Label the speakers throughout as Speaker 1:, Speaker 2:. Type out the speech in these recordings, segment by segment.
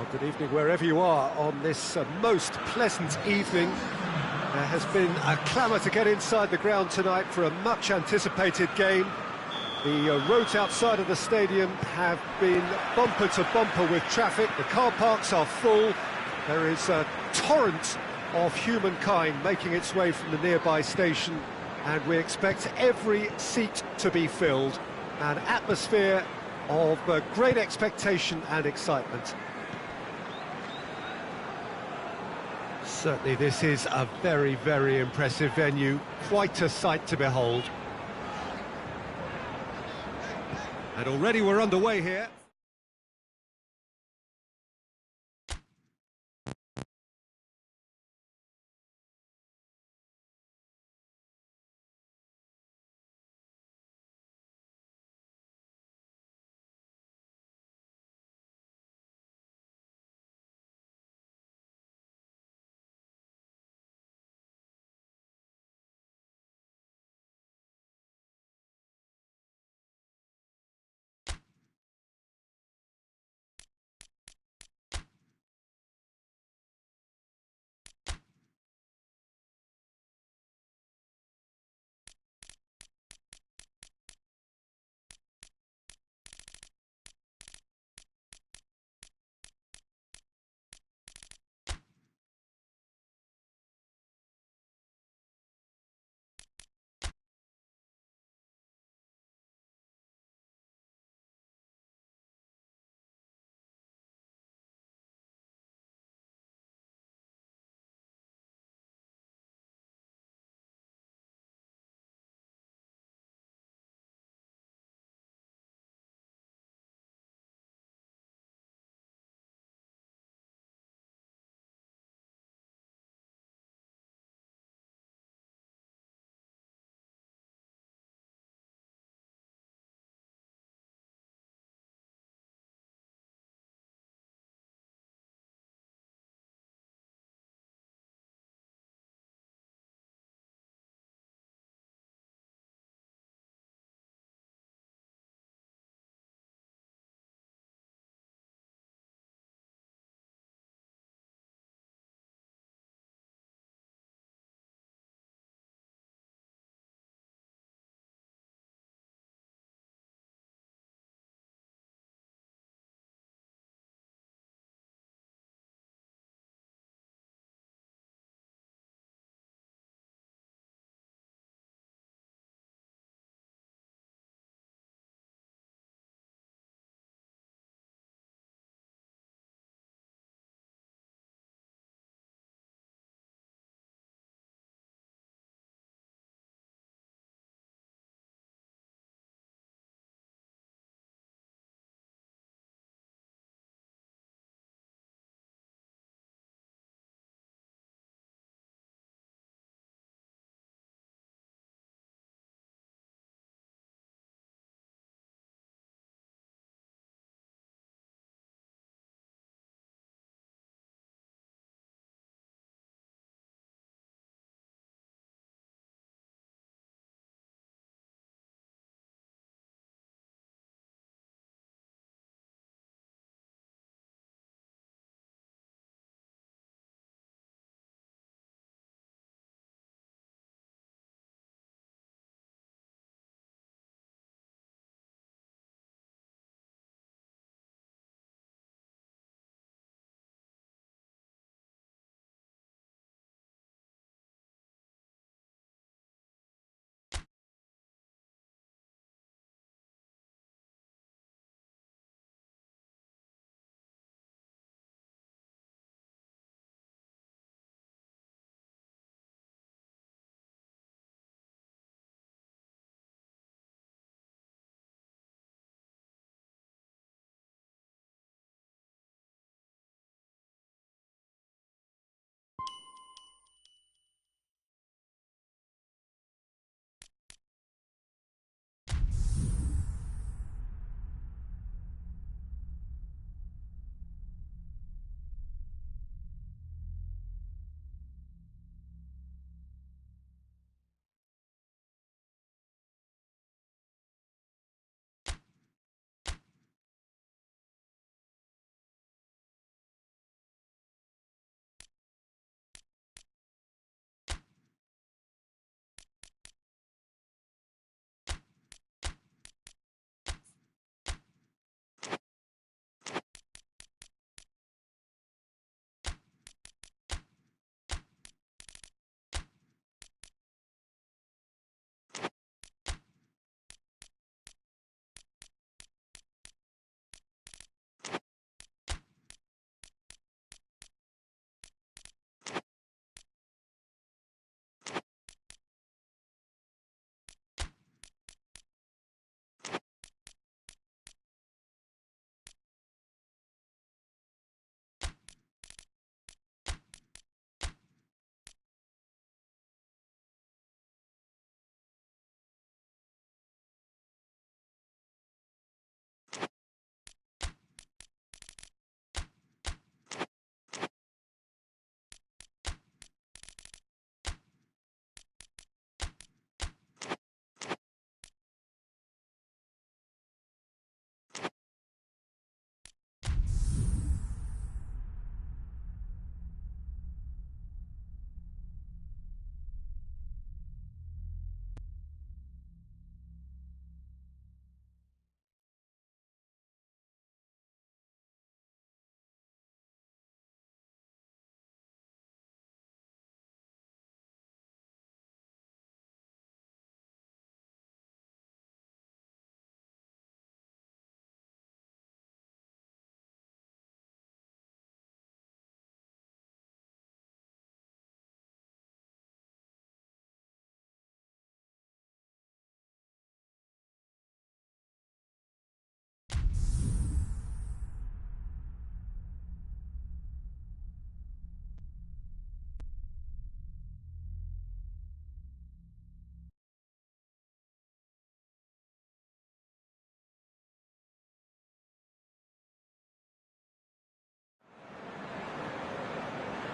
Speaker 1: Good evening wherever you are on this most pleasant evening. There has been a clamour to get inside the ground tonight for a much anticipated game. The roads outside of the stadium have been bumper to bumper with traffic. The car parks are full. There is a torrent of humankind making its way from the nearby station, and we expect every seat to be filled. An atmosphere of great expectation and excitement. Certainly this is a very, very impressive venue, quite a sight to behold. And already we're underway here.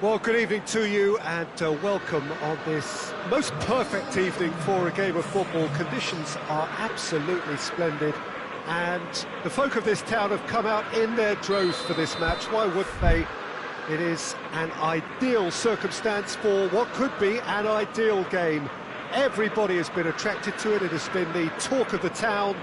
Speaker 1: Well, good evening to you and welcome on this most perfect evening for a game of football. Conditions are absolutely splendid and the folk of this town have come out in their droves for this match. Why wouldn't they? It is an ideal circumstance for what could be an ideal game. Everybody has been attracted to it. It has been the talk of the town,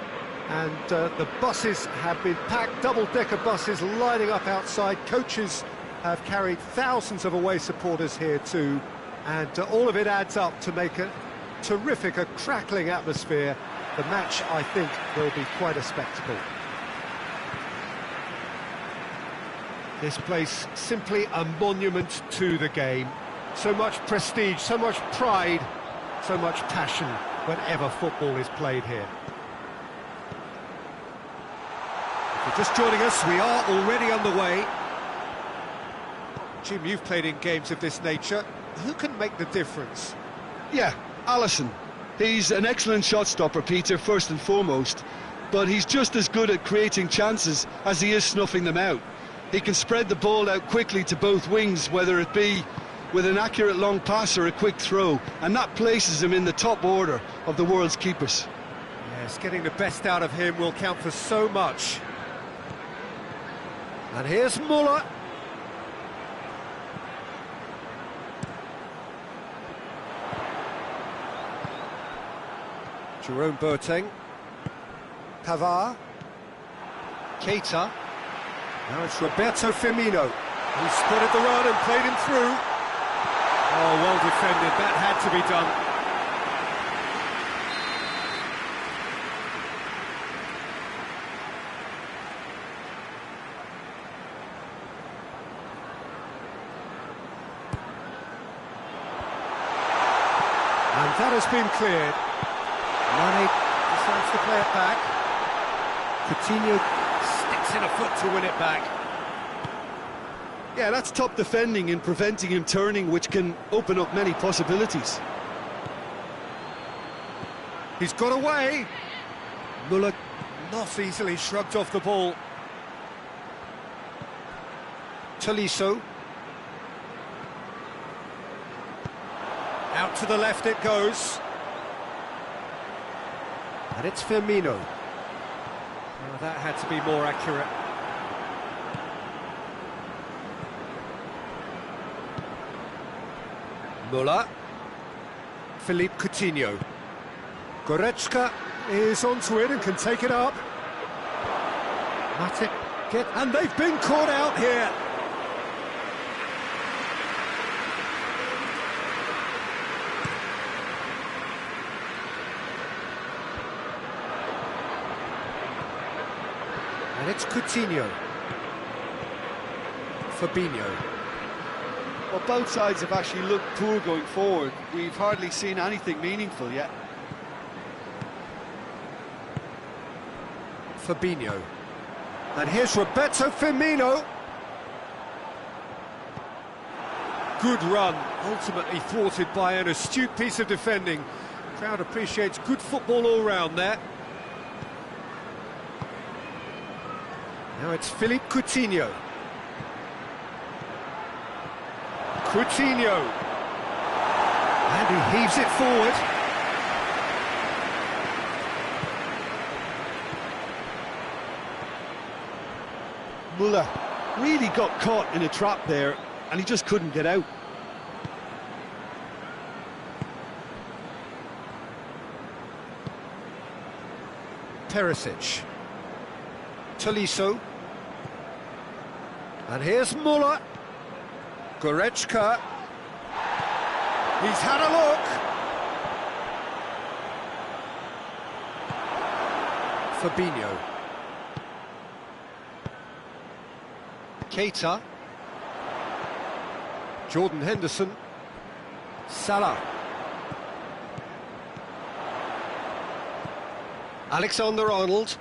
Speaker 1: and the buses have been packed, double-decker buses lining up outside. Coaches have carried thousands of away supporters here too, and all of it adds up to make a terrific, a crackling atmosphere. The match, I think, will be quite a spectacle. This place, simply a monument to the game. So much prestige, so much pride, so much passion whenever football is played here. If you're just joining us, we are already underway. Jim, you've played in games of this nature. Who can make the difference?
Speaker 2: Yeah, Alisson. He's an excellent shot stopper, Peter, first and foremost, but he's just as good at creating chances as he is snuffing them out. He can spread the ball out quickly to both wings, whether it be with an accurate long pass or a quick throw, and that places him in the top order of the world's keepers.
Speaker 1: Yes, getting the best out of him will count for so much. And here's Muller. Jerome Boateng. Pavard. Keita. Now it's Roberto Firmino. He spotted the run and played him through. Oh, well defended. That had to be done. And that has been cleared. Mane decides to play it back. Coutinho sticks in a foot to win it back.
Speaker 2: Yeah, that's top defending and preventing him turning, which can open up many possibilities.
Speaker 1: He's got away. Muller not easily shrugged off the ball. Tolisso. Out to the left it goes. And it's Firmino. Well, that had to be more accurate. Muller. Philippe Coutinho. Goretzka is onto it and can take it up. Matic and they've been caught out here. And it's Coutinho. Fabinho.
Speaker 2: Well, both sides have actually looked poor going forward. We've hardly seen anything meaningful yet.
Speaker 1: Fabinho. And here's Roberto Firmino. Good run, ultimately thwarted by an astute piece of defending. Crowd appreciates good football all round there. Now it's Philippe Coutinho. Coutinho. And he heaves it forward.
Speaker 2: Muller really got caught in a trap there, and he just couldn't get out.
Speaker 1: Perisic. Tolisso. And here's Muller. Goretzka. He's had a look. Fabinho. Keita. Jordan Henderson. Salah. Alexander-Arnold.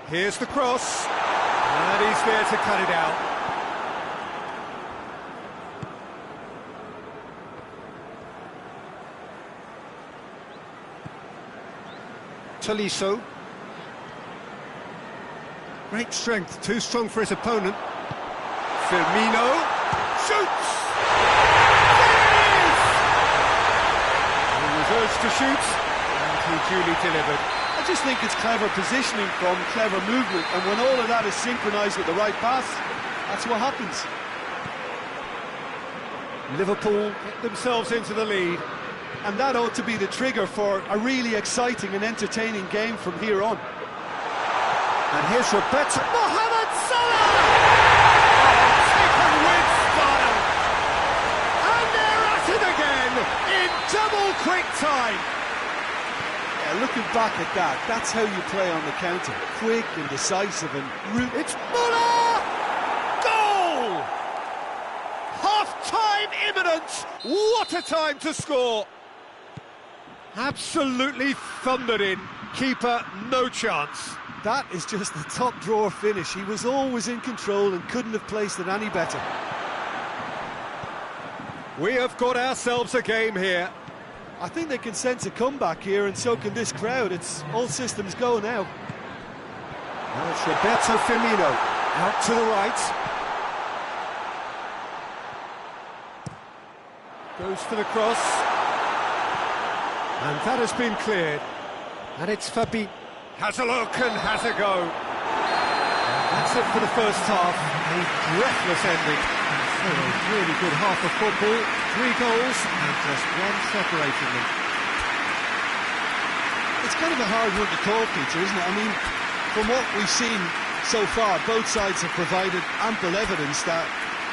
Speaker 1: Here's the cross, and he's there to cut it out. Tolisso. Great strength, too strong for his opponent. Firmino shoots! He was urged to shoot, and he duly delivered.
Speaker 2: I just think it's clever positioning from clever movement, and when all of that is synchronised with the right pass, that's what happens.
Speaker 1: Liverpool get themselves into the lead.
Speaker 2: And that ought to be the trigger for a really exciting and entertaining game from here on.
Speaker 1: And here's Roberto Mohamed Salah! Taken with style! And they're at it again in double quick time!
Speaker 2: Yeah, looking back at that, that's how you play on the counter. Quick and decisive and
Speaker 1: It's Muller! Goal! Half-time imminent! What a time to score! Absolutely thundered in. Keeper, no chance.
Speaker 2: That is just the top drawer finish. He was always in control and couldn't have placed it any better.
Speaker 1: We have got ourselves a game here.
Speaker 2: I think they can sense a comeback here, and so can this crowd. It's all systems go now.
Speaker 1: Now it's Roberto Firmino, out to the right. Goes for the cross. And that has been cleared. And it's Fabi. Has a look and has a go. And that's it for the first half. A breathless ending. So a really good half of football. 3 goals and just one separating them.
Speaker 2: It's kind of a hard one to call, Peter, isn't it? I mean, from what we've seen so far, both sides have provided ample evidence that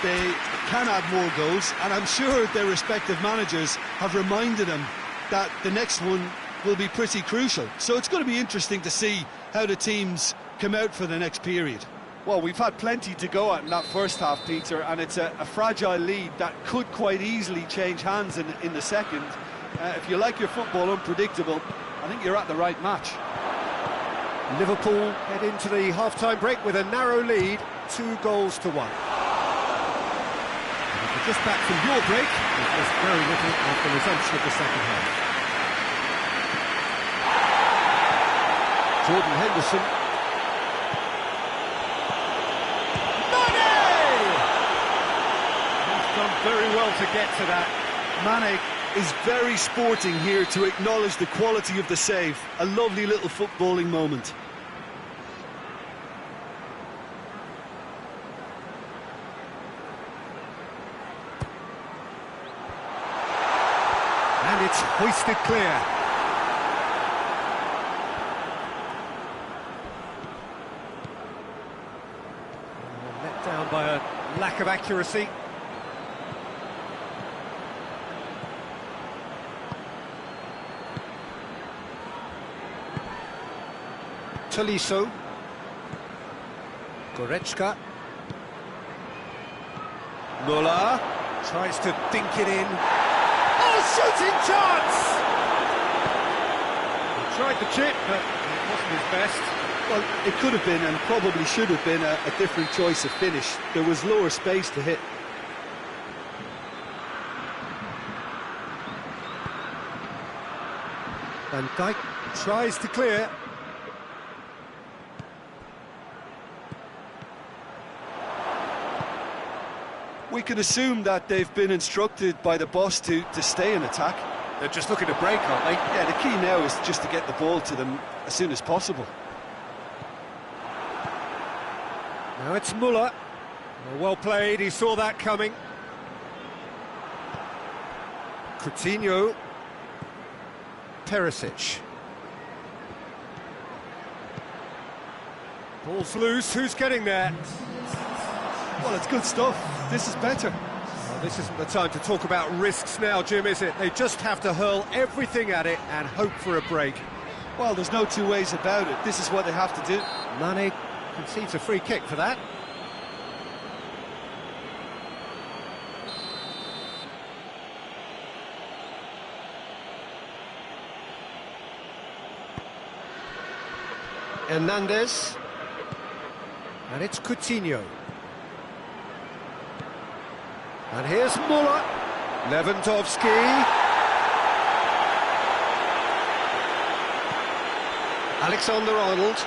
Speaker 2: they can add more goals, and I'm sure their respective managers have reminded them that the next one will be pretty crucial. So it's going to be interesting to see how the teams come out for the next period. Well, we've had plenty to go at in that first half, Peter, and it's a fragile lead that could quite easily change hands in the second. If you like your football unpredictable, I think you're at the right match.
Speaker 1: Liverpool head into the half-time break with a narrow lead, 2 goals to 1. Just back from your break, there's very little after the resumption of the second half. Jordan Henderson. Mane! He's done very well to get to that.
Speaker 2: Mane is very sporting here to acknowledge the quality of the save. A lovely little footballing moment.
Speaker 1: And it's hoisted clear. Let down by a lack of accuracy. Tolisso. Goretzka. Muller tries to dink it in. Shooting chance! He tried the chip, but it wasn't his best.
Speaker 2: Well, it could have been and probably should have been a different choice of finish. There was lower space to hit.
Speaker 1: Van Dijk tries to clear.
Speaker 2: We can assume that they've been instructed by the boss to stay in attack.
Speaker 1: They're just looking to break, aren't they?
Speaker 2: Yeah, the key now is just to get the ball to them as soon as possible.
Speaker 1: Now it's Muller. Well played, he saw that coming. Coutinho. Perisic. Ball's loose, who's getting there?
Speaker 2: Well, it's good stuff. This is better.
Speaker 1: Well, this isn't the time to talk about risks now, Jim, is it? They just have to hurl everything at it and hope for a break.
Speaker 2: Well, there's no two ways about it. This is what they have to do.
Speaker 1: Mane concedes a free kick for that. Hernandez. And it's Coutinho. And here's Muller. Lewandowski. Alexander-Arnold.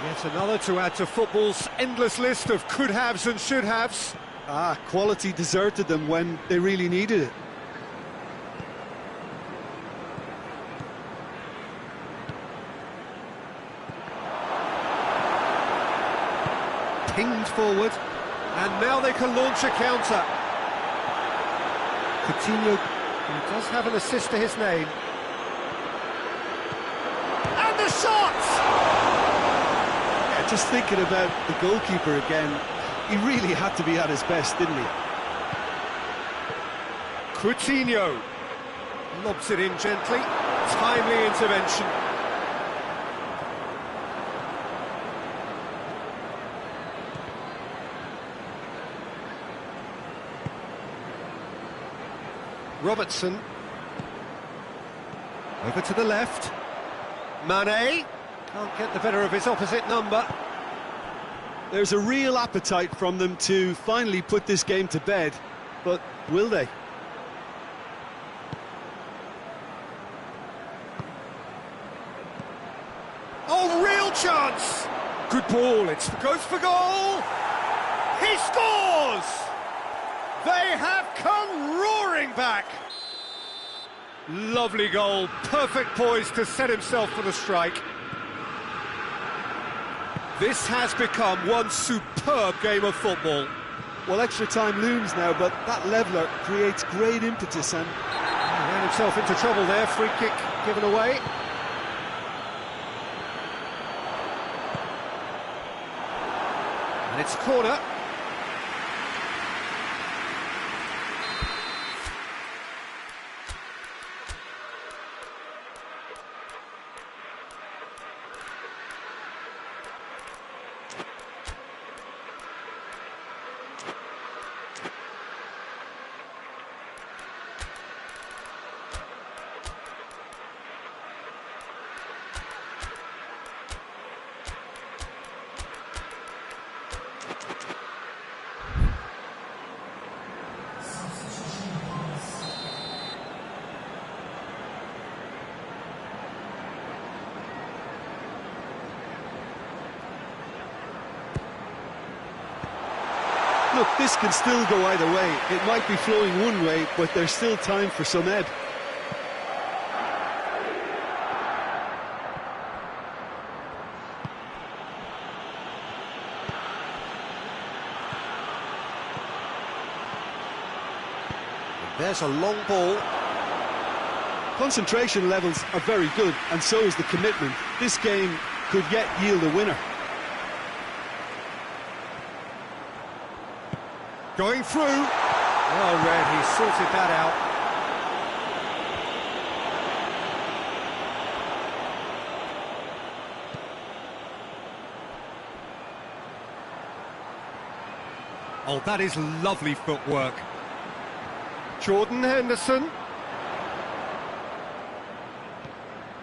Speaker 1: Yet another to add to football's endless list of could-haves and should-haves.
Speaker 2: Quality deserted them when they really needed it.
Speaker 1: Pinged forward, and now they can launch a counter. Coutinho, who does have an assist to his name. And the shot!
Speaker 2: Yeah, just thinking about the goalkeeper again, he really had to be at his best, didn't he?
Speaker 1: Coutinho lobs it in gently, timely intervention. Robertson, over to the left. Mane can't get the better of his opposite number.
Speaker 2: There's a real appetite from them to finally put this game to bed, but will they?
Speaker 1: Oh, real chance! Good ball, goes for goal! He scores! They have come roaring back! Lovely goal, perfect poise to set himself for the strike. This has become one superb game of football.
Speaker 2: Well, extra time looms now, but that leveller creates great impetus and...
Speaker 1: He ran himself into trouble there, free kick given away. And it's a corner.
Speaker 2: Look, this can still go either way. It might be flowing one way, but there's still time for some ebb.
Speaker 1: There's a long ball.
Speaker 2: Concentration levels are very good, and so is the commitment. This game could yet yield a winner.
Speaker 1: Going through. Well read, he sorted that out. Oh, that is lovely footwork. Jordan Henderson.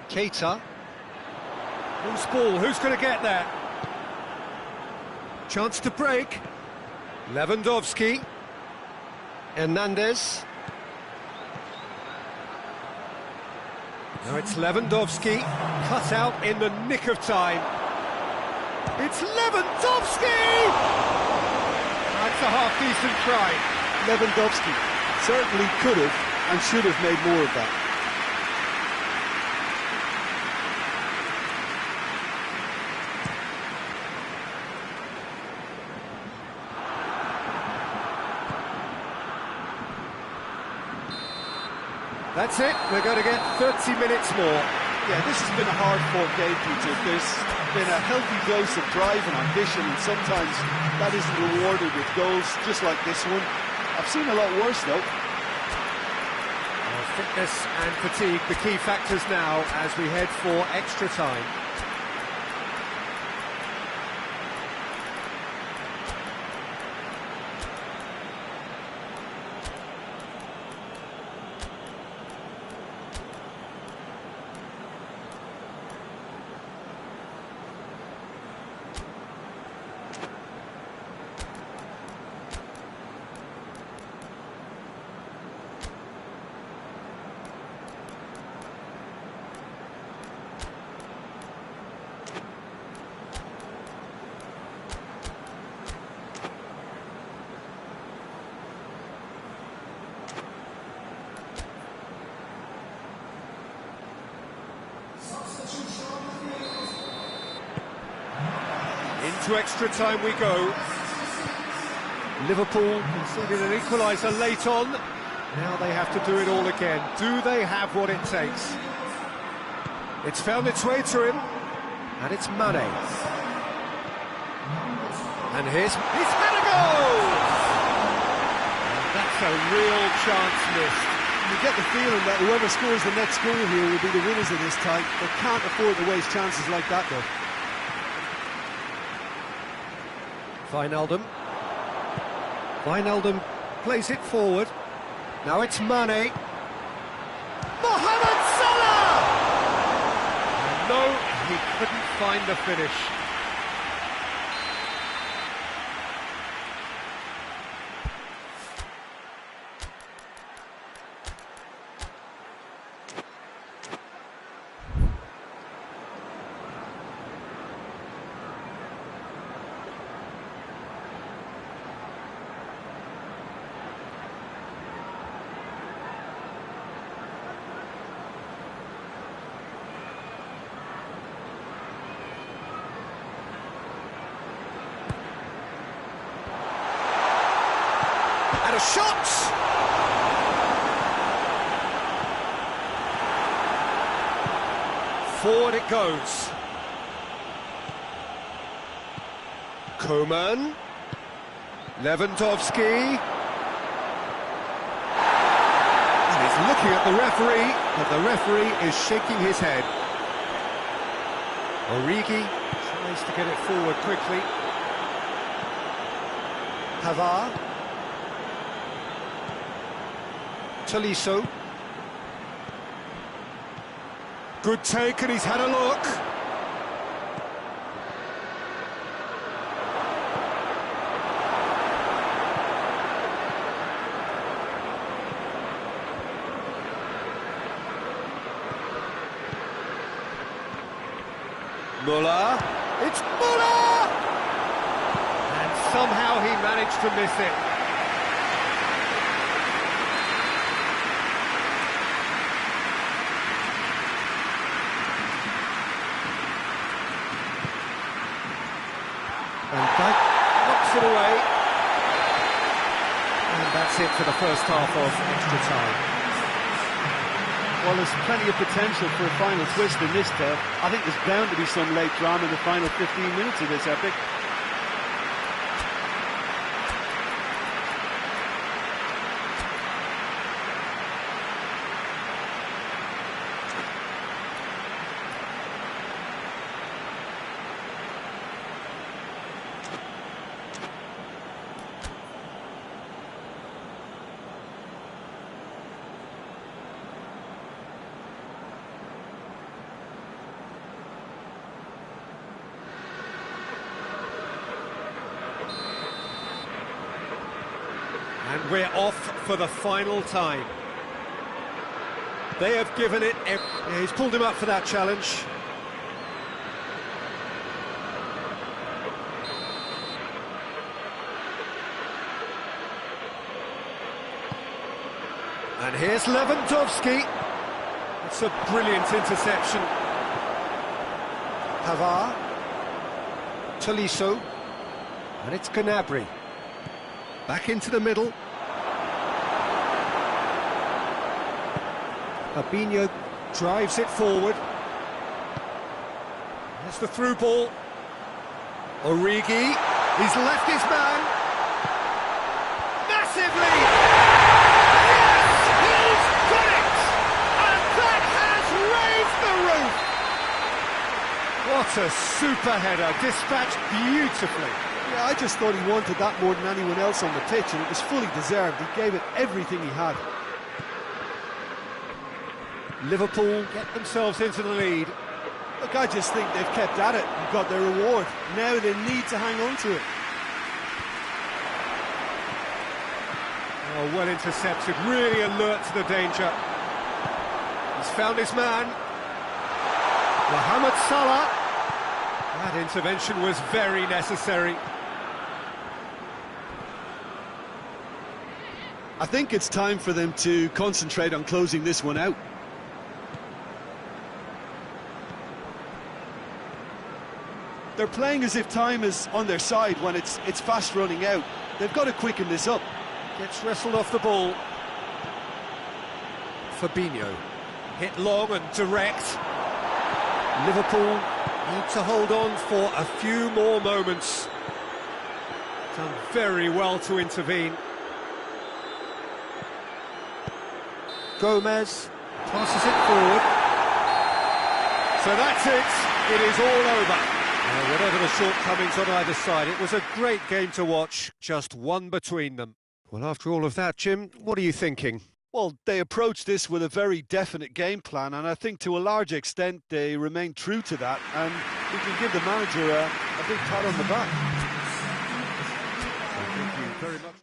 Speaker 1: Keita. Loose ball, who's going to get there? Chance to break. Lewandowski. Hernandez. Now it's Lewandowski, cut out in the nick of time. It's Lewandowski! That's a half-decent try.
Speaker 2: Lewandowski certainly could have and should have made more of that.
Speaker 1: That's it, we're going to get 30 minutes more.
Speaker 2: Yeah, this has been a hard-fought game, Peter. There's been a healthy dose of drive and ambition, and sometimes that isn't rewarded with goals, just like this one. I've seen a lot worse, though.
Speaker 1: Well, fitness and fatigue, the key factors now as we head for extra time. Into extra time we go. Liverpool conceded an equaliser late on. Now they have to do it all again. Do they have what it takes? It's found its way to him, and it's Mane. And he's had a goal! And that's a real chance missed.
Speaker 2: You get the feeling that whoever scores the next goal here will be the winners of this tie. They can't afford to waste chances like that, though.
Speaker 1: Wijnaldum plays it forward. Now it's Mane. Mohamed Salah! And no, he couldn't find the finish. And a shot! Forward it goes. Coman. Lewandowski. And he's looking at the referee, but the referee is shaking his head. Origi tries to get it forward quickly. Pavard. Tolisso. Good take, and he's had a look. Muller. It's Muller! And somehow he managed to miss it. And back, knocks it away. And that's it for the first half of extra time.
Speaker 2: Well, there's plenty of potential for a final twist in this tale. I think there's bound to be some late drama in the final 15 minutes of this epic.
Speaker 1: And we're off for the final time. They have given it... He's pulled him up for that challenge. And here's Lewandowski. It's a brilliant interception. Pavard. Tolisso. And it's Gnabry. Back into the middle. Fabinho drives it forward. There's the through ball. Origi. He's left his man. Massive lead! Yes! He's got it! And that has raised the roof! What a super header, dispatched beautifully.
Speaker 2: Yeah, I just thought he wanted that more than anyone else on the pitch, and it was fully deserved. He gave it everything he had.
Speaker 1: Liverpool get themselves into the lead.
Speaker 2: Look, I just think they've kept at it and got their reward. Now they need to hang on to it.
Speaker 1: Oh, well intercepted, really alert to the danger. He's found his man. Mohamed Salah. That intervention was very necessary.
Speaker 2: I think it's time for them to concentrate on closing this one out. they're playing as if time is on their side when it's fast running out. They've got to quicken this up.
Speaker 1: Gets wrestled off the ball. Fabinho. Hit long and direct. Liverpool need to hold on for a few more moments. Done very well to intervene. Gomez passes it forward. So that's it. It is all over. Whatever the shortcomings on either side, it was a great game to watch, just one between them. Well, after all of that, Jim, what are you thinking?
Speaker 2: Well, they approached this with a very definite game plan, and I think to a large extent they remain true to that, and we can give the manager a big pat on the back.
Speaker 1: Thank you very much.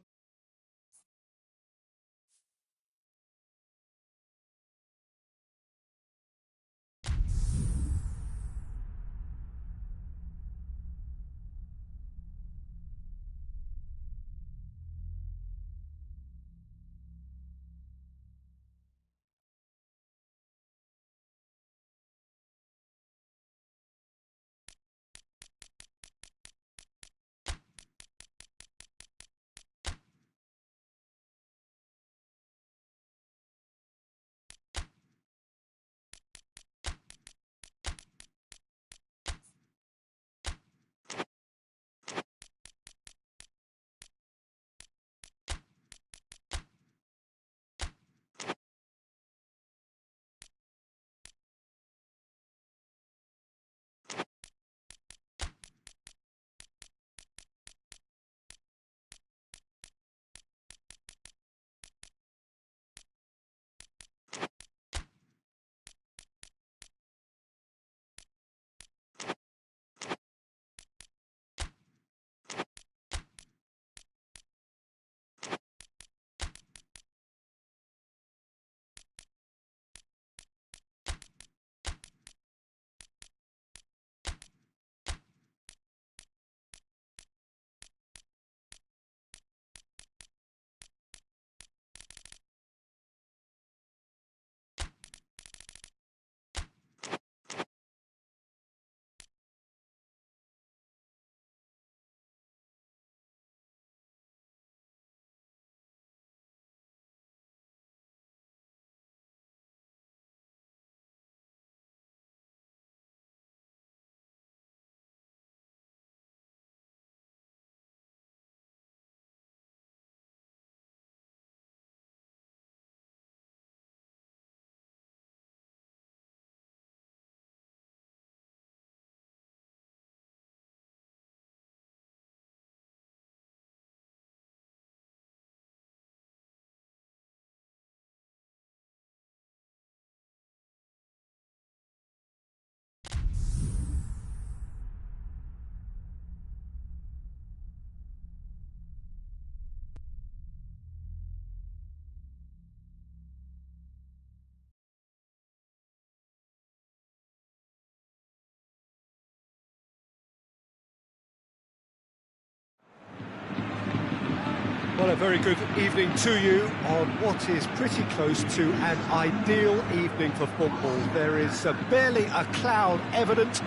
Speaker 1: Well, a very good evening to you on what is pretty close to an ideal evening for football. There is barely a cloud evident.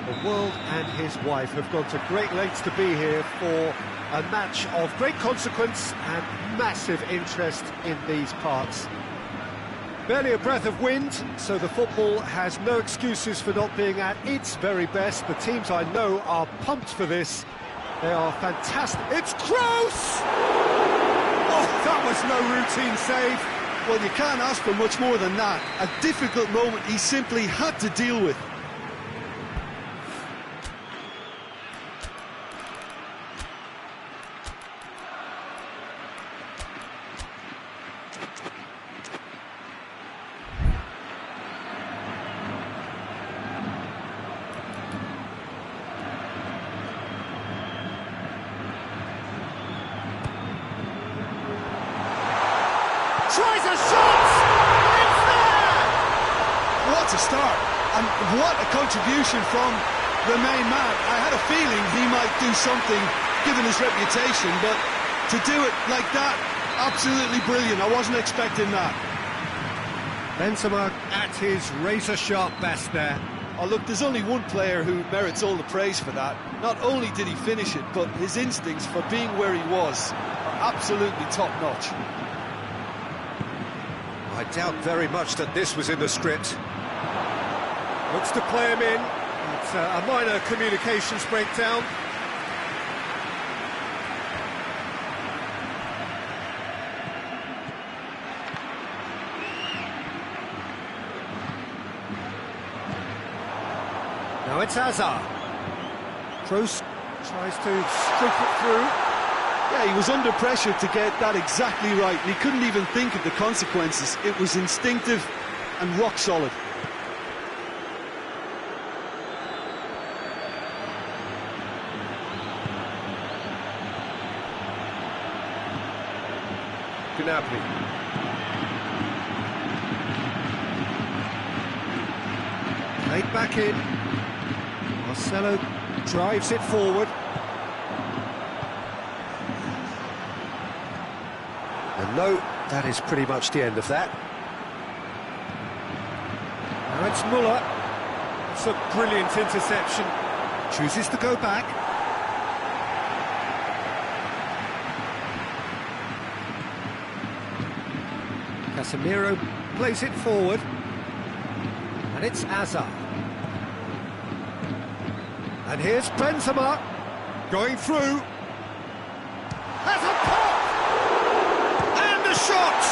Speaker 1: The world and his wife have gone to great lengths to be here for a match of great consequence and massive interest in these parts. Barely a breath of wind, so the football has no excuses for not being at its very best. The teams I know are pumped for this. They are fantastic. It's Kroos! Oh, that was no routine save.
Speaker 2: Well, you can't ask for much more than that. A difficult moment he simply had to deal with.
Speaker 1: Tries a shot! It's there!
Speaker 2: What a start, and what a contribution from the main man. I had a feeling he might do something, given his reputation, but to do it like that, absolutely brilliant. I wasn't expecting that.
Speaker 1: Benzema at his razor-sharp best there.
Speaker 2: Oh, look, there's only one player who merits all the praise for that. Not only did he finish it, but his instincts for being where he was are absolutely top-notch.
Speaker 1: I doubt very much that this was in the script. Looks to play him in. It's a minor communications breakdown. Now it's Hazard. Kroos tries to scoop it through.
Speaker 2: Yeah, he was under pressure to get that exactly right, and he couldn't even think of the consequences. It was instinctive and rock solid.
Speaker 1: Gnabry. Played back in. Marcelo drives it forward. And no, that is pretty much the end of that. Now it's Muller. It's a brilliant interception. Chooses to go back. Casemiro plays it forward. And it's Hazard. And here's Benzema going through. Has a pop! And a shot!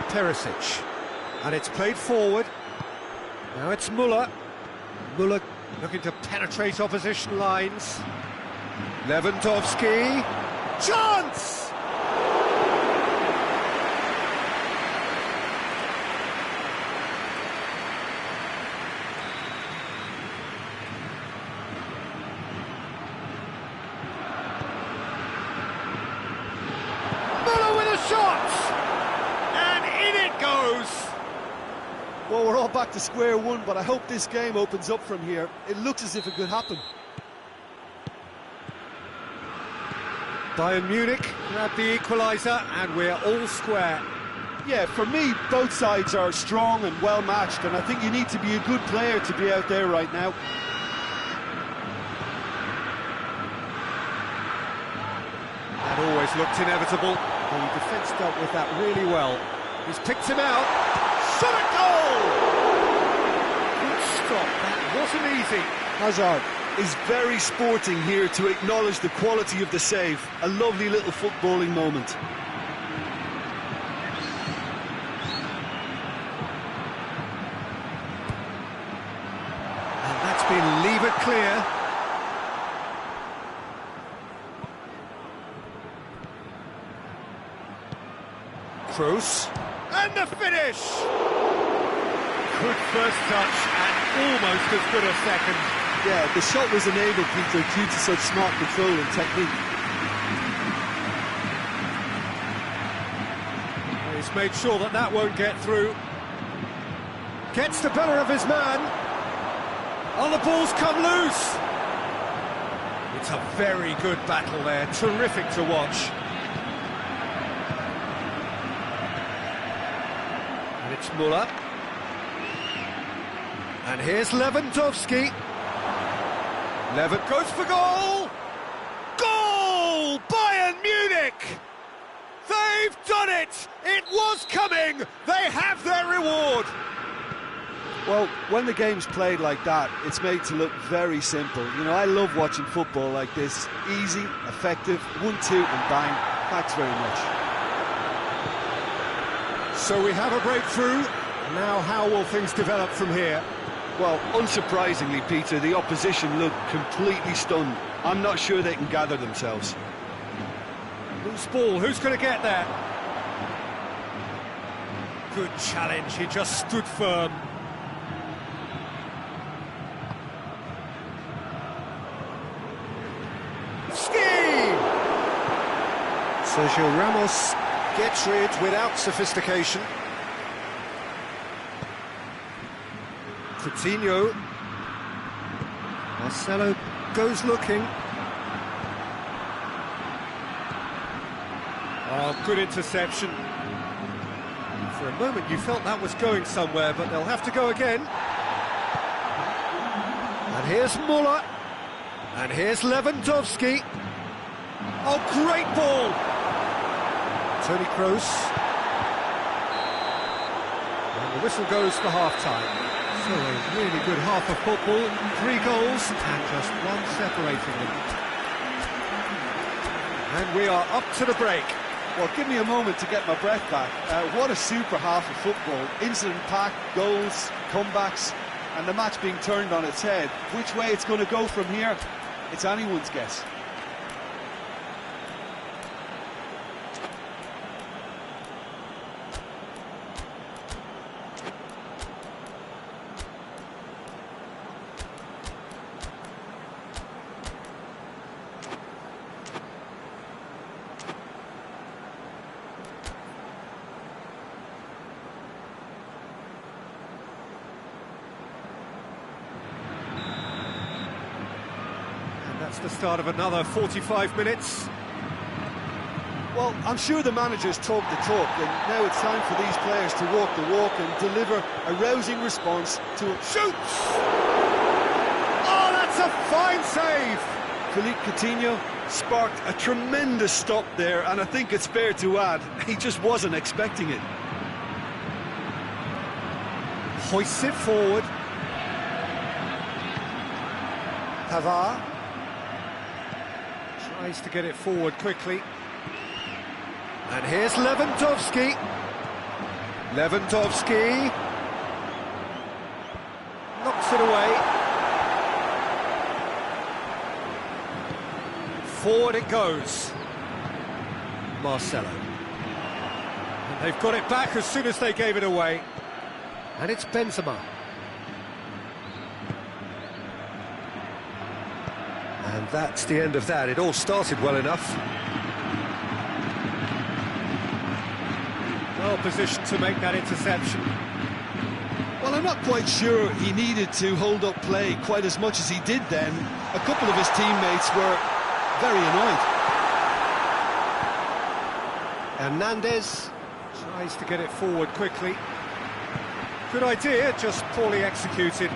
Speaker 1: Perisic. And it's played forward. Now it's Muller. Muller looking to penetrate opposition lines. Lewandowski. Chance! Shot! And in it goes!
Speaker 2: Well, we're all back to square one, but I hope this game opens up from here. It looks as if it could happen.
Speaker 1: Bayern Munich grab the equaliser, and we're all square.
Speaker 2: Yeah, for me, both sides are strong and well matched, and I think you need to be a good player to be out there right now.
Speaker 1: That always looked inevitable. The defence dealt with that really well. He's picked him out. Shot at goal! Good stop. That wasn't easy.
Speaker 2: Hazard is very sporting here to acknowledge the quality of the save. A lovely little footballing moment.
Speaker 1: And that's been levered clear. Kroos, and the finish! Good first touch and almost as good a second.
Speaker 2: Yeah, the shot was enabled, Peter, due to such smart control and technique.
Speaker 1: He's made sure that that won't get through. Gets the better of his man. Oh, the ball's come loose. It's a very good battle there, terrific to watch. And it's Muller. And here's Lewandowski. Levin goes for goal! Goal! Bayern Munich! They've done it! It was coming! They have their reward!
Speaker 2: Well, when the game's played like that, it's made to look very simple. You know, I love watching football like this. Easy, effective, 1-2 and bang. Thanks very much.
Speaker 1: So we have a breakthrough. Now how will things develop from here?
Speaker 2: Well, unsurprisingly, Peter, the opposition look completely stunned. I'm not sure they can gather themselves.
Speaker 1: Loose ball, who's going to get there? Good challenge, he just stood firm. Ski! Sergio Ramos gets rid without sophistication. Coutinho. Marcelo goes looking. Oh, good interception. For a moment you felt that was going somewhere, but they'll have to go again. And here's Muller. And here's Lewandowski. Oh, great ball! Toni Kroos. And the whistle goes for half-time. So a really good half of football. 3 goals and just 1 separating them. And we are up to the break.
Speaker 2: Well, give me a moment to get my breath back. What a super half of football. Incident-packed, goals, comebacks, and the match being turned on its head. Which way it's going to go from here, it's anyone's guess.
Speaker 1: That's the start of another 45 minutes.
Speaker 2: Well, I'm sure the manager's talked the talk, and now it's time for these players to walk the walk and deliver a rousing response to a...
Speaker 1: Shoots! Oh, that's a fine save!
Speaker 2: Philippe Coutinho sparked a tremendous stop there, and I think it's fair to add, he just wasn't expecting it.
Speaker 1: Hoists it forward. Pavard tries to get it forward quickly. And here's Lewandowski. Lewandowski knocks it away. Forward it goes. Marcelo. And they've got it back as soon as they gave it away. And it's Benzema. And that's the end of that. It all started well enough. Well positioned to make that interception.
Speaker 2: Well, I'm not quite sure he needed to hold up play quite as much as he did then. A couple of his teammates were very annoyed.
Speaker 1: Hernandez tries to get it forward quickly. Good idea, just poorly executed.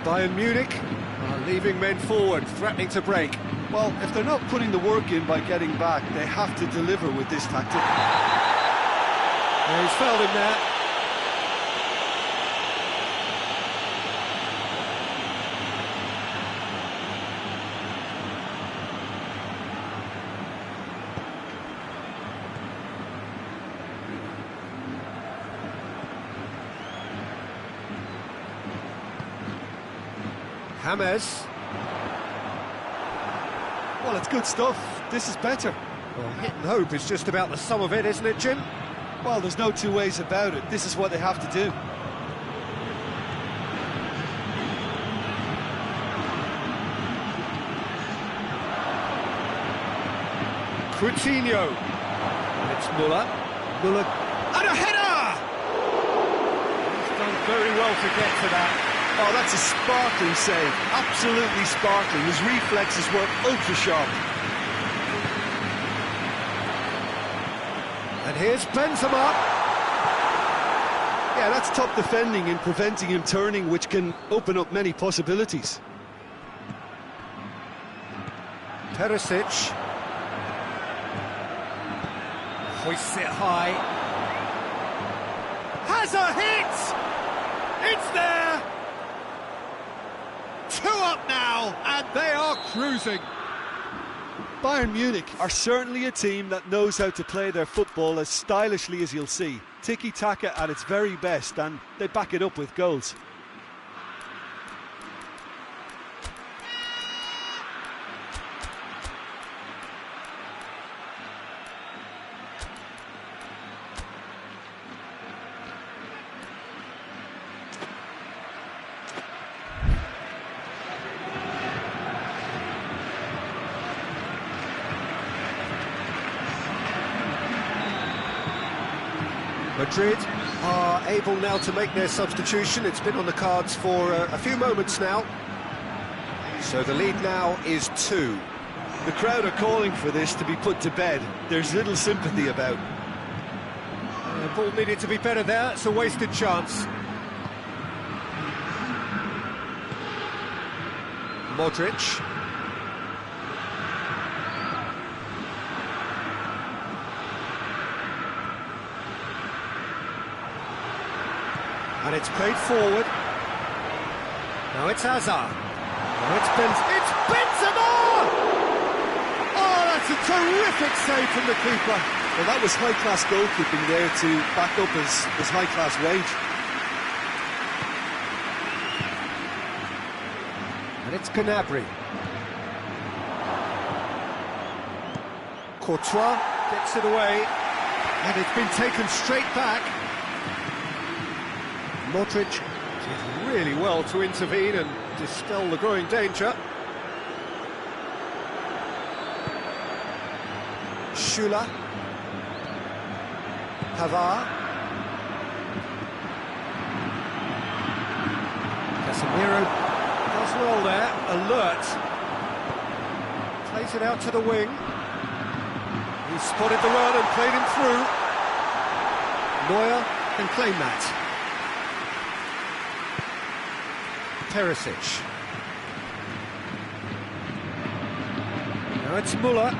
Speaker 1: Bayern Munich are leaving men forward, threatening to break.
Speaker 2: Well, if they're not putting the work in by getting back, they have to deliver with this tactic.
Speaker 1: Yeah, he's fouled him there. James.
Speaker 2: Well, it's good stuff. This is better.
Speaker 1: Well, hit and hope is just about the sum of it, isn't it, Jim?
Speaker 2: Well, there's no two ways about it. This is what they have to do.
Speaker 1: Coutinho. And it's Muller. Muller. And a header! He's done very well to get to that.
Speaker 2: Oh, that's a sparkling save. Absolutely sparkling. His reflexes were ultra-sharp.
Speaker 1: And here's Benzema.
Speaker 2: Yeah, that's top defending and preventing him turning, which can open up many possibilities.
Speaker 1: Perisic. Hoists it high. Has a hit! It's there! 2 up now, and they are cruising.
Speaker 2: Bayern Munich are certainly a team that knows how to play their football as stylishly as you'll see. Tiki-taka at its very best, and they back it up with goals.
Speaker 1: Madrid are able now to make their substitution. It's been on the cards for a few moments now. So the lead now is 2.
Speaker 2: The crowd are calling for this to be put to bed. There's little sympathy about.
Speaker 1: The ball needed to be better there, it's a wasted chance. Modric. And it's played forward. Now it's Hazard. Now it's Benzema! Oh, that's a terrific save from the keeper.
Speaker 2: Well, that was high-class goalkeeping there to back up his high-class wage.
Speaker 1: And it's Gnabry. Courtois gets it away. And it's been taken straight back. Modric did really well to intervene and dispel the growing danger. Schüller. Pavard. Casemiro does well there, alert. Plays it out to the wing. He spotted the run and played him through. Neuer can claim that. Perisic. Now it's Müller.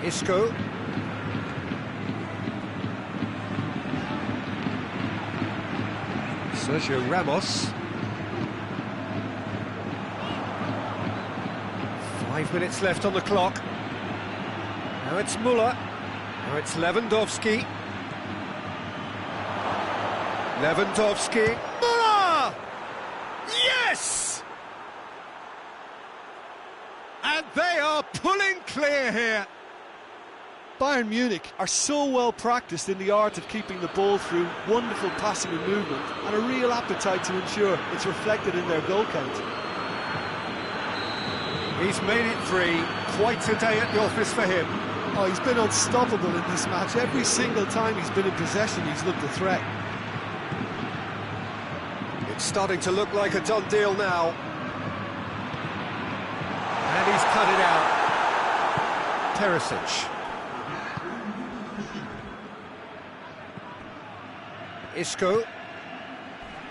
Speaker 1: Isco. Sergio Ramos. 5 minutes left on the clock. Now it's Müller. Now it's Lewandowski. Lewandowski. Müller! Yes! And they are pulling clear here.
Speaker 2: Bayern Munich are so well practiced in the art of keeping the ball through wonderful passing and movement, and a real appetite to ensure it's reflected in their goal count.
Speaker 1: He's made it 3. Quite a day at the office for him.
Speaker 2: Oh, he's been unstoppable in this match. Every single time he's been in possession, he's looked a threat.
Speaker 1: It's starting to look like a done deal now. And he's cut it out. Perisic. Isco.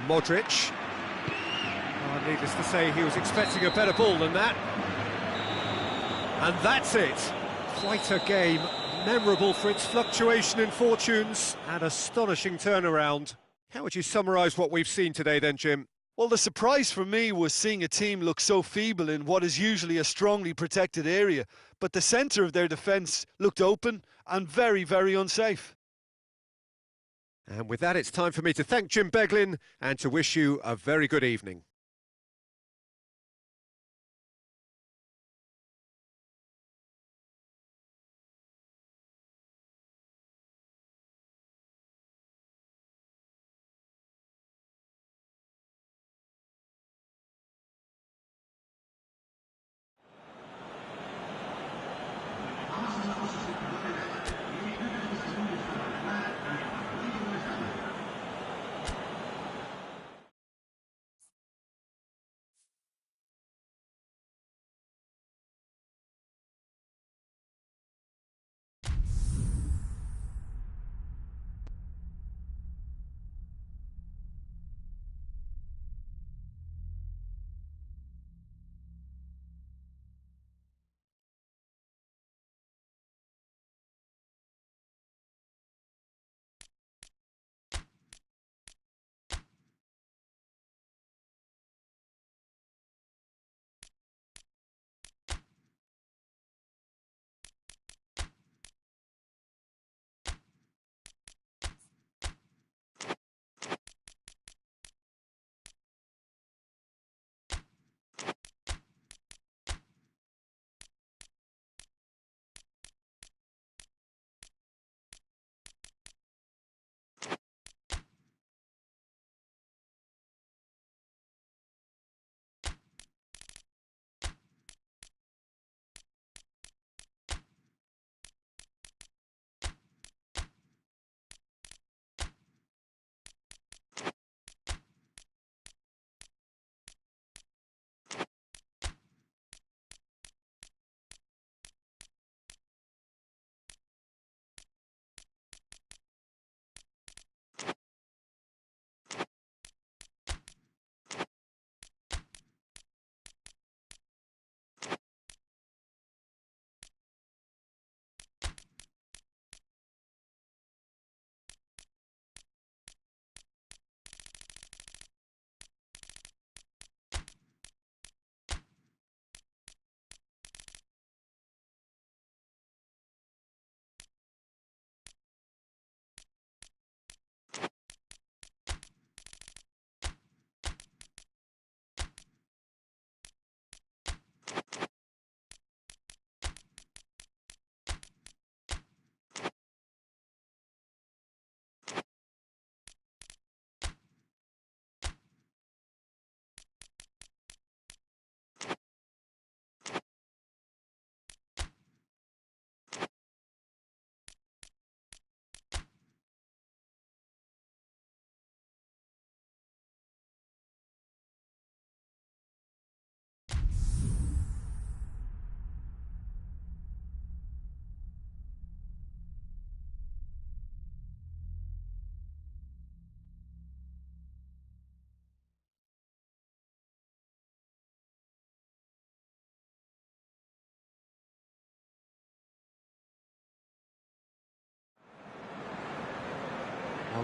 Speaker 1: Modric. Oh, needless to say, he was expecting a better ball than that. And that's it. Quite a game, memorable for its fluctuation in fortunes and astonishing turnaround. How would you summarise what we've seen today then, Jim?
Speaker 2: Well, the surprise for me was seeing a team look so feeble in what is usually a strongly protected area, but the centre of their defence looked open and very, very unsafe.
Speaker 1: And with that, it's time for me to thank Jim Beglin and to wish you a very good evening.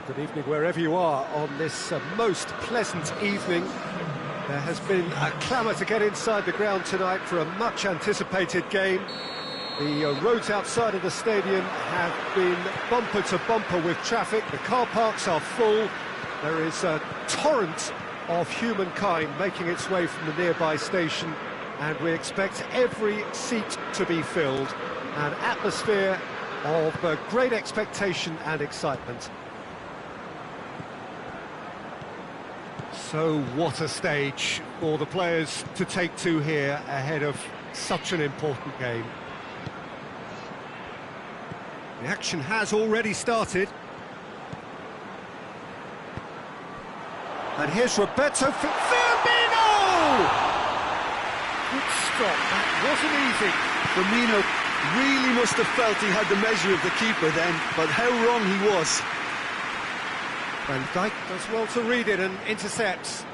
Speaker 1: Good evening wherever you are on this most pleasant evening. There has been a clamour to get inside the ground tonight for a much anticipated game. The roads outside of the stadium have been bumper to bumper with traffic. The car parks are full. There is a torrent of humankind making its way from the nearby station, and we expect every seat to be filled. An atmosphere of great expectation and excitement. So what a stage for the players to take to here ahead of such an important game. The action has already started. And here's Roberto Firmino! Good stop, that wasn't easy.
Speaker 2: Firmino really must have felt he had the measure of the keeper then, but how wrong he was.
Speaker 1: Van Dijk does well to read it and intercepts.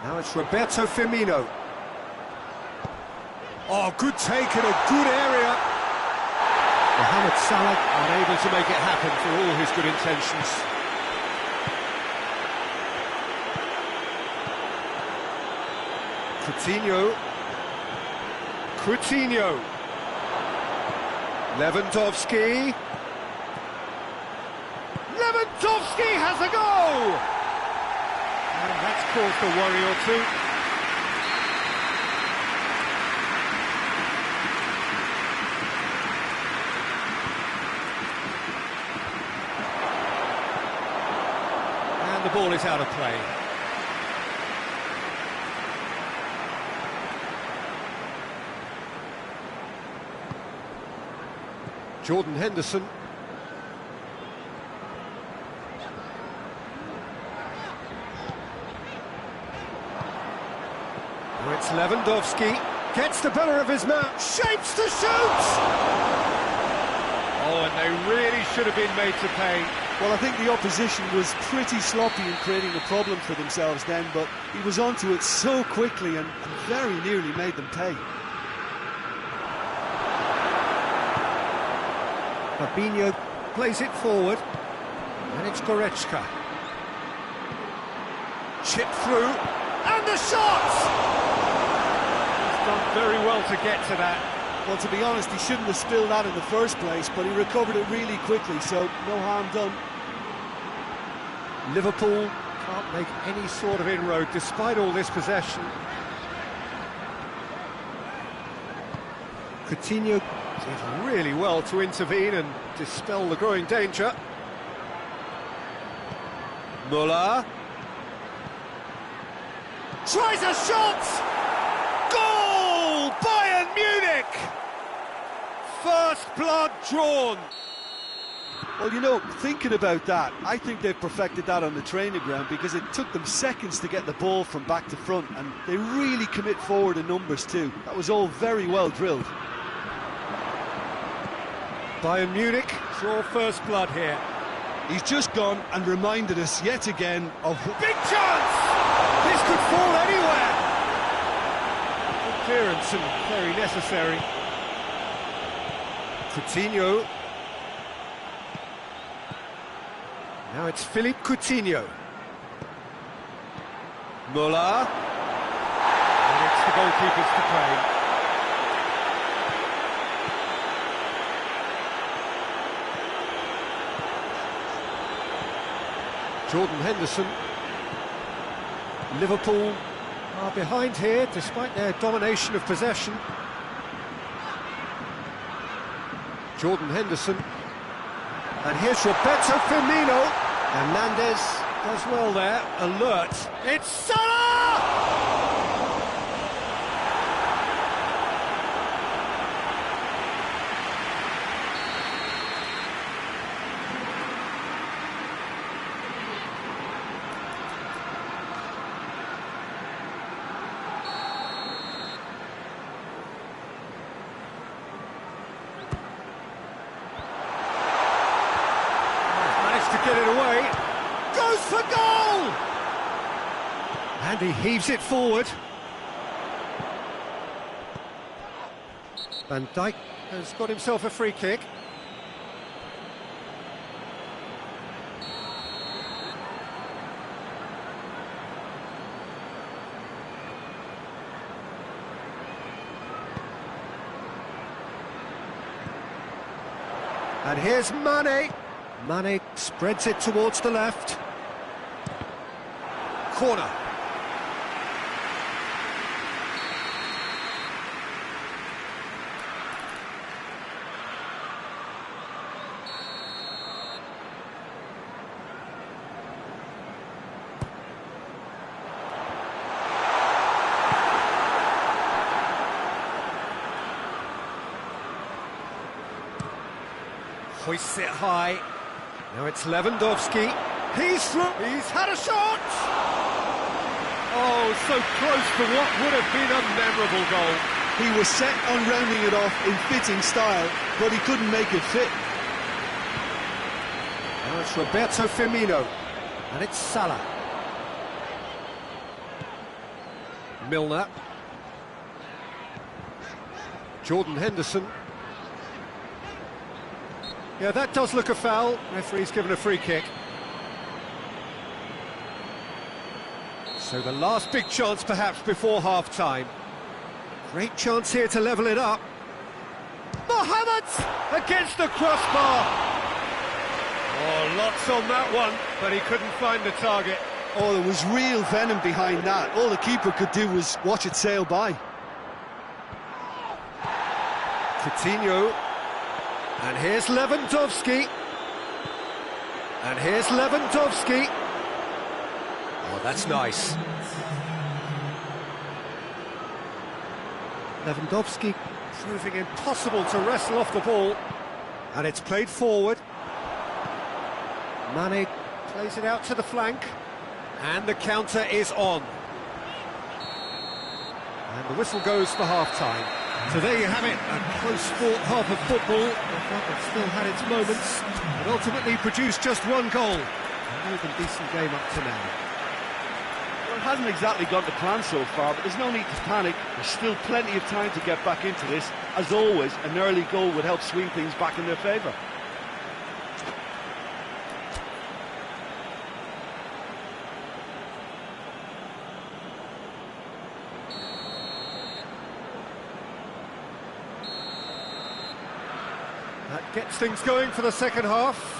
Speaker 1: Now it's Roberto Firmino. Oh, good take in a good area. Mohamed Salah unable to make it happen for all his good intentions. Coutinho. Lewandowski has a go! And that's caused a worry or two. And the ball is out of play. Jordan Henderson. Now it's Lewandowski. Gets the better of his man. Shapes to shoot! Oh, and they really should have been made to pay.
Speaker 2: Well, I think the opposition was pretty sloppy in creating a problem for themselves then, but he was onto it so quickly and very nearly made them pay.
Speaker 1: Fabinho plays it forward, and it's Goretzka. Chip through, and the shot! He's done very well to get to that.
Speaker 2: Well, to be honest, he shouldn't have spilled that in the first place, but he recovered it really quickly, so no harm done.
Speaker 1: Liverpool can't make any sort of inroad despite all this possession. Coutinho did really well to intervene and dispel the growing danger. Müller tries a shot! Goal! Bayern Munich! First blood drawn.
Speaker 2: Well, you know, thinking about that, I think they've perfected that on the training ground because it took them seconds to get the ball from back to front, and they really commit forward in numbers too. That was all very well drilled.
Speaker 1: Bayern Munich draw first blood here.
Speaker 2: He's just gone and reminded us yet again of...
Speaker 1: Big chance! This could fall anywhere! Good clearance and very necessary. Coutinho. Now it's Philippe Coutinho. Müller. And it's the goalkeepers to claim. Jordan Henderson. Liverpool are behind here despite their domination of possession. Jordan Henderson. And here's Roberto Firmino. Hernandez does well there, alert. It's Salah! Get it away, goes for goal! And he heaves it forward. Van Dijk has got himself a free kick. And here's Mane. Mane spreads it towards the left. Corner. Hoists it high. Now it's Lewandowski. He's through. He's had a shot! Oh, so close to what would have been a memorable goal.
Speaker 2: He was set on rounding it off in fitting style, but he couldn't make it fit.
Speaker 1: Now it's Roberto Firmino. And it's Salah. Milner. Jordan Henderson. Yeah, that does look a foul. Referee's given a free kick. So the last big chance perhaps before half-time. Great chance here to level it up. Mohamed against the crossbar. Oh, lots on that one, but he couldn't find the target.
Speaker 2: Oh, there was real venom behind that. All the keeper could do was watch it sail by.
Speaker 1: Coutinho. And here's Lewandowski. And here's Lewandowski. Oh, that's nice. Lewandowski proving impossible to wrestle off the ball. And it's played forward. Mane plays it out to the flank. And the counter is on. And the whistle goes for half-time. So there you have it, a close-fought half of football. It still had its moments, but ultimately produced just one goal. A more than decent game up to now.
Speaker 3: Well, it hasn't exactly gone to plan so far, but there's no need to panic. There's still plenty of time to get back into this. As always, an early goal would help swing things back in their favour.
Speaker 1: That gets things going for the second half.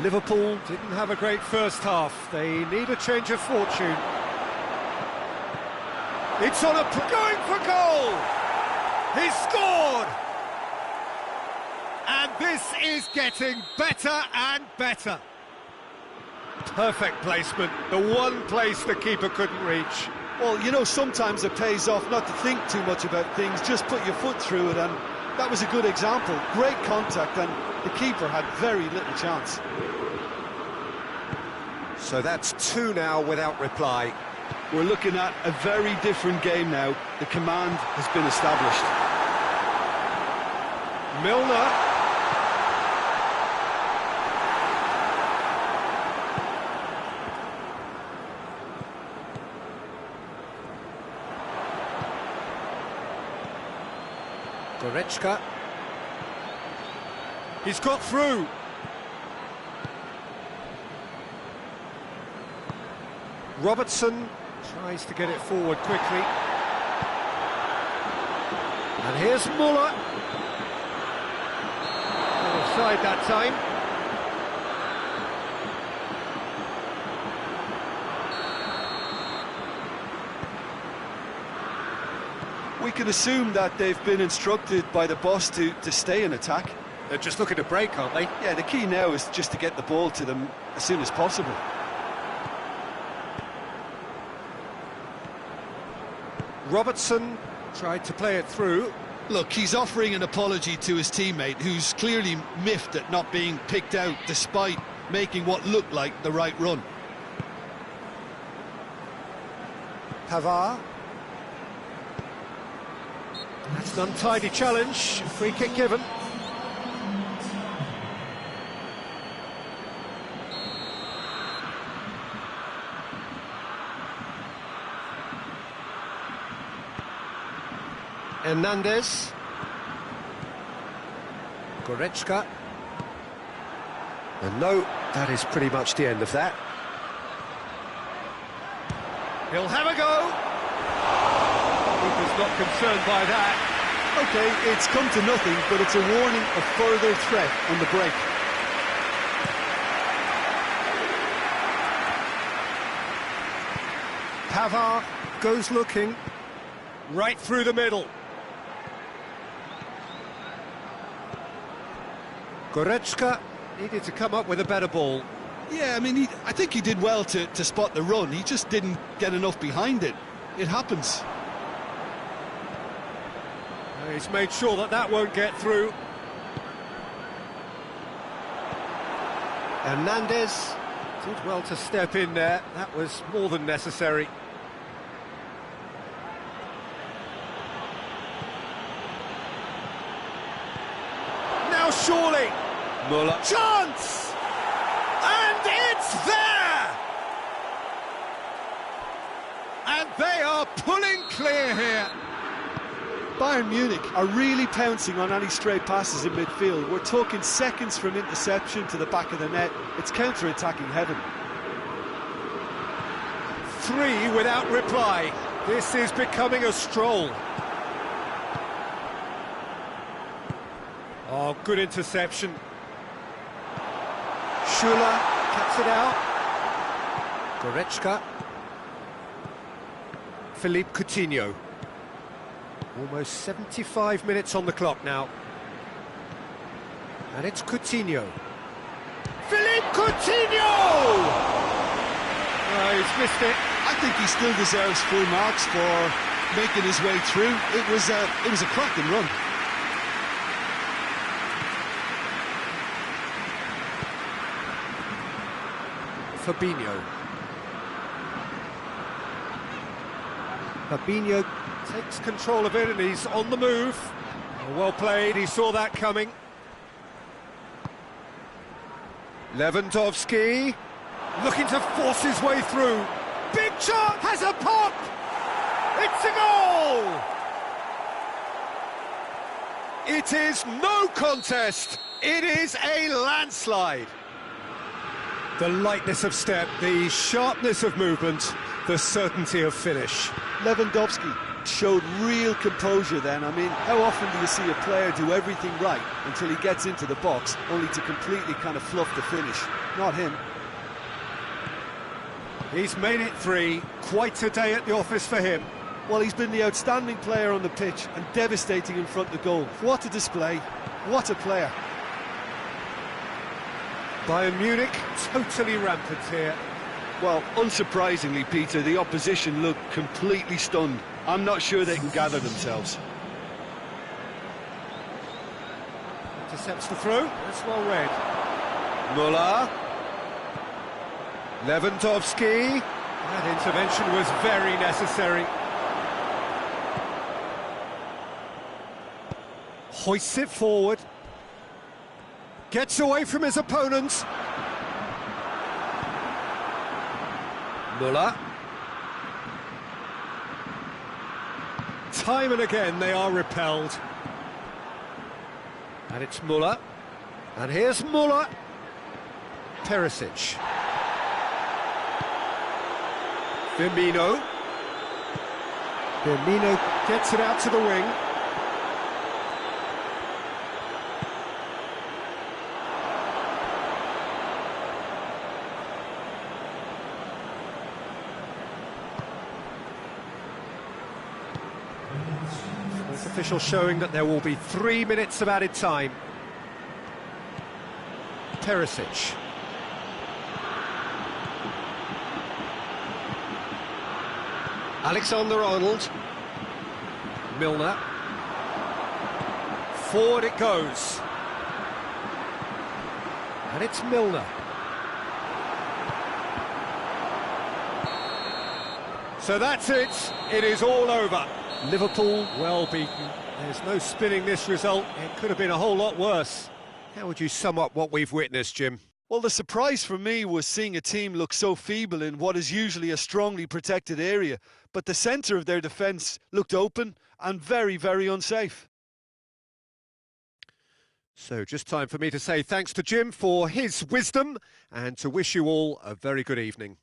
Speaker 1: Liverpool didn't have a great first half. They need a change of fortune. It's on going for goal! He's scored! And this is getting better and better. Perfect placement, the one place the keeper couldn't reach.
Speaker 2: Well, you know, sometimes it pays off not to think too much about things, just put your foot through it, and that was a good example. Great contact, and the keeper had very little chance.
Speaker 1: So that's two now without reply.
Speaker 2: We're looking at a very different game now. The command has been established.
Speaker 1: Milner. Goretzka. He's got through. Robertson tries to get it forward quickly. And here's Muller. Offside that time.
Speaker 2: We can assume that they've been instructed by the boss to stay in attack.
Speaker 1: They're just looking to break, aren't they?
Speaker 2: Yeah, the key now is just to get the ball to them as soon as possible.
Speaker 1: Robertson tried to play it through.
Speaker 2: Look, he's offering an apology to his teammate, who's clearly miffed at not being picked out despite making what looked like the right run.
Speaker 1: Pavard. That's an untidy challenge. Free kick given. Hernandez. Goretzka. And no, that is pretty much the end of that. He'll have a go. Keeper's not concerned by that.
Speaker 2: OK, it's come to nothing, but it's a warning of further threat on the break.
Speaker 1: Pavard goes looking, right through the middle. Goretzka needed to come up with a better ball.
Speaker 2: Yeah, I mean, I think he did well to spot the run. He just didn't get enough behind it. It happens.
Speaker 1: He's made sure that that won't get through. Hernandez did well to step in there. That was more than necessary. Now surely, Muller. Chance! And it's there! And they are pulling clear here.
Speaker 2: Bayern Munich are really pouncing on any stray passes in midfield. We're talking seconds from interception to the back of the net. It's counter-attacking heaven.
Speaker 1: 3 without reply. This is becoming a stroll. Oh, good interception. Schuler cuts it out. Goretzka. Philippe Coutinho. Almost 75 minutes on the clock now. And it's Coutinho. Philippe Coutinho! Oh, he's missed it.
Speaker 2: I think he still deserves full marks for making his way through. It was a cracking run.
Speaker 1: Fabinho takes control of it and he's on the move. Well played, he saw that coming. Lewandowski looking to force his way through. Big chance, has a pop! It's a goal! It is no contest, it is a landslide. The lightness of step, the sharpness of movement, the certainty of finish.
Speaker 2: Lewandowski showed real composure then. I mean, how often do you see a player do everything right until he gets into the box, only to completely kind of fluff the finish? Not him.
Speaker 1: He's made it 3, quite a day at the office for him.
Speaker 2: Well, he's been the outstanding player on the pitch and devastating in front of goal. What a display, what a player.
Speaker 1: Bayern Munich totally rampant here.
Speaker 3: Well, unsurprisingly, Peter, the opposition look completely stunned. I'm not sure they can gather themselves.
Speaker 1: Intercepts the throw, that's well read. Muller. Lewandowski. That intervention was very necessary. Hoists it forward. Gets away from his opponents. Muller. Time and again they are repelled. And it's Muller. And here's Muller. Perisic. Firmino. Firmino gets it out to the wing. Official showing that there will be 3 minutes of added time. Perisic. Alexander-Arnold. Milner. Forward it goes. And it's Milner. So that's it. It is all over. Liverpool well beaten. There's no spinning this result. It could have been a whole lot worse. How would you sum up what we've witnessed, Jim?
Speaker 2: Well, the surprise for me was seeing a team look so feeble in what is usually a strongly protected area, but the centre of their defence looked open and very, very unsafe.
Speaker 1: So just time for me to say thanks to Jim for his wisdom and to wish you all a very good evening.